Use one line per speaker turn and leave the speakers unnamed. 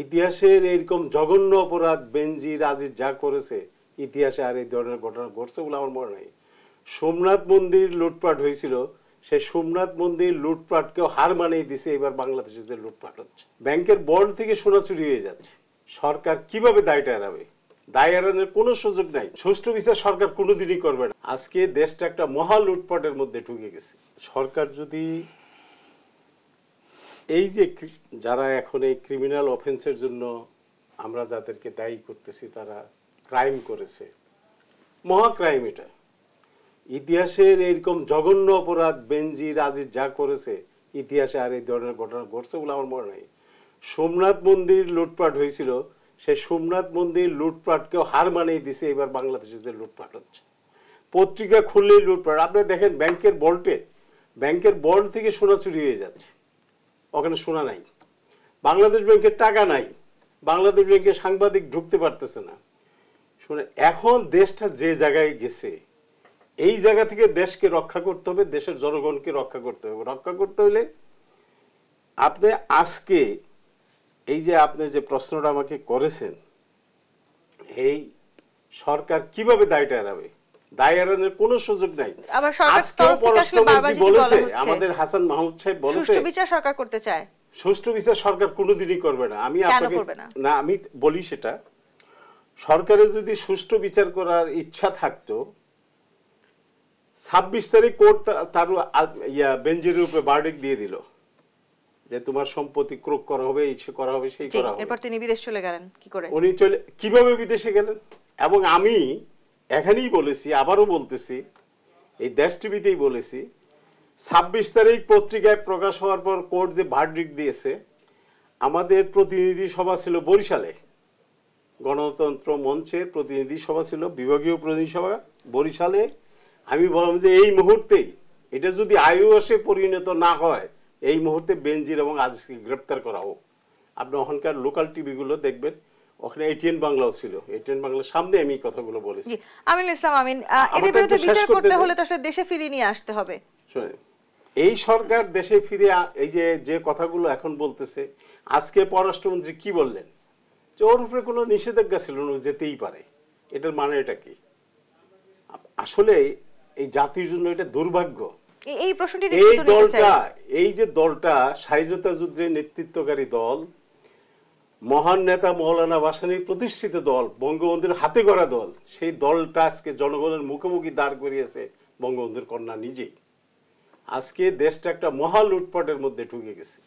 ইতিহাসের এরকম জঘন্য অপরাধ বেনজির আজিজ যা করেছে ইতিহাসে আর এই ধরনের ঘটনা ঘটছে বলে আমার মনে নাই। সোমনাথ মন্দির লুটপাট হয়েছিল, সেই সোমনাথ মন্দির লুটপাটকেও হার মানিয়ে দিছে এবার বাংলাদেশে যে লুটপাট হচ্ছে। ব্যাংকের বন্ড থেকে সোনা চুরি হয়ে যাচ্ছে, সরকার কিভাবে দায়টা এড়াবে? দায় এড়ানোর কোনো সুযোগ নাই। সুষ্ঠু বিচার সরকার কোনোদিনই করবে না। আজকে দেশটা একটা মহা লুটপাটের মধ্যে ঢুকে গেছে। সরকার যদি এই যে যারা এখন এই ক্রিমিনাল অফেন্সের জন্য আমরা যাদেরকে দায়ী করতেছি তারা ক্রাইম করেছে, মহা ক্রাইম এটা। ইতিহাসের এরকম জঘন্য অপরাধ বেনজির আজিজ যা করেছে ইতিহাসে আর এই ধরনের ঘটনা ঘটছে বলে আমার মনে নাই। সোমনাথ মন্দির লুটপাট হয়েছিল, সেই সোমনাথ মন্দির লুটপাটকেও হার মানিয়ে দিছে এবার বাংলাদেশে যে লুটপাট হচ্ছে। পত্রিকা খুললেই লুটপাট। আপনি দেখেন ব্যাংকের বন্ড থেকে সোনা চুরি হয়ে যাচ্ছে, ওখানে সোনা নাই। বাংলাদেশ ব্যাংকের টাকা নাই, বাংলাদেশ ব্যাংকে সাংবাদিক ঢুকতে পারতেছে না। শুনে এখন দেশটা যে জায়গায় গেছে, এই জায়গা থেকে দেশকে রক্ষা করতে হবে, দেশের জনগণকে রক্ষা করতে হবে। রক্ষা করতে হলে আপনি আজকে এই যে আপনি যে প্রশ্নটা আমাকে করেছেন, এই সরকার কিভাবে দায়টা এড়াবে? দায় এড়ানোর কোনো সুযোগ নাই। আমাদের হাসান মাহমুদ সাহেব বলেছে
সুষ্ঠু বিচার সরকার করতে চায়।
সুষ্ঠু বিচার সরকার কোনোদিনই করবে না। আমি আপনাকে না, আমি বলি সেটা, সরকারের যদি সুষ্ঠু বিচার করার ইচ্ছা থাকতো 26 তারিখ কোর্ট তার বেনজিরের উপরে ভার্ডিক্ট দিয়ে দিল যে তোমার সম্পত্তি ক্রোক করা হবে, এই করা হবে, সেই করা হবে।
এরপর তিনি বিদেশ চলে গেলেন। কি করে
উনি কিভাবে বিদেশে গেলেন? এবং আমি এখানেই বলেছি, আবারও বলতেছি, এই দেশ টিভিতেই বলেছি, 26 তারিখ পত্রিকায় প্রকাশ হওয়ার পর কোর্ট যে ভার্ডিক্ট দিয়েছে, আমাদের প্রতিনিধি সভা ছিল বরিশালে, গণতন্ত্র মঞ্চের প্রতিনিধি সভা ছিল, বিভাগীয় প্রতিনিধি সভা বরিশালে। আমি বললাম যে এই মুহূর্তেই এটা যদি আইওএসে পরিণত না হয়, এই মুহূর্তে বেনজির এবং আজিজকে গ্রেপ্তার করা হোক। আপনি ওখানকার লোকাল টিভিগুলো দেখবেন, ওখানে এটিএন বাংলাও ছিল, এটিএন বাংলার সামনে আমি কথাগুলো বলেছি।
আমিনুল ইসলাম আমিন, এদের বিরুদ্ধে বিচার করতে হলে তো আসলে দেশে ফিরিয়ে নিয়ে আসতে হবে।
শুনেন, এই সরকার দেশে ফিরে এই যে কথাগুলো এখন বলতেছে, আজকে পররাষ্ট্রমন্ত্রী কি বললেন যে ওর উপরে কোনো নিষেধাজ্ঞা ছিল না, যেতেই পারে। এটার মানে এটা কি? আসলে এই জাতির জন্য এটা দুর্ভাগ্য।
এই প্রশ্নটি
এই যে দলটা স্বাধীনতা যুদ্ধের নেতৃত্বকারী দল, মহান নেতা মৌলানা ভাসানীর প্রতিষ্ঠিত দল, বঙ্গবন্ধুর হাতে গড়া দল, সেই দলটা আজকে জনগণের মুখোমুখি দাঁড় করিয়েছে বঙ্গবন্ধুর কন্যা নিজেই। আজকে দেশটা একটা মহা লুটপাটের মধ্যে ঢুকে গেছে।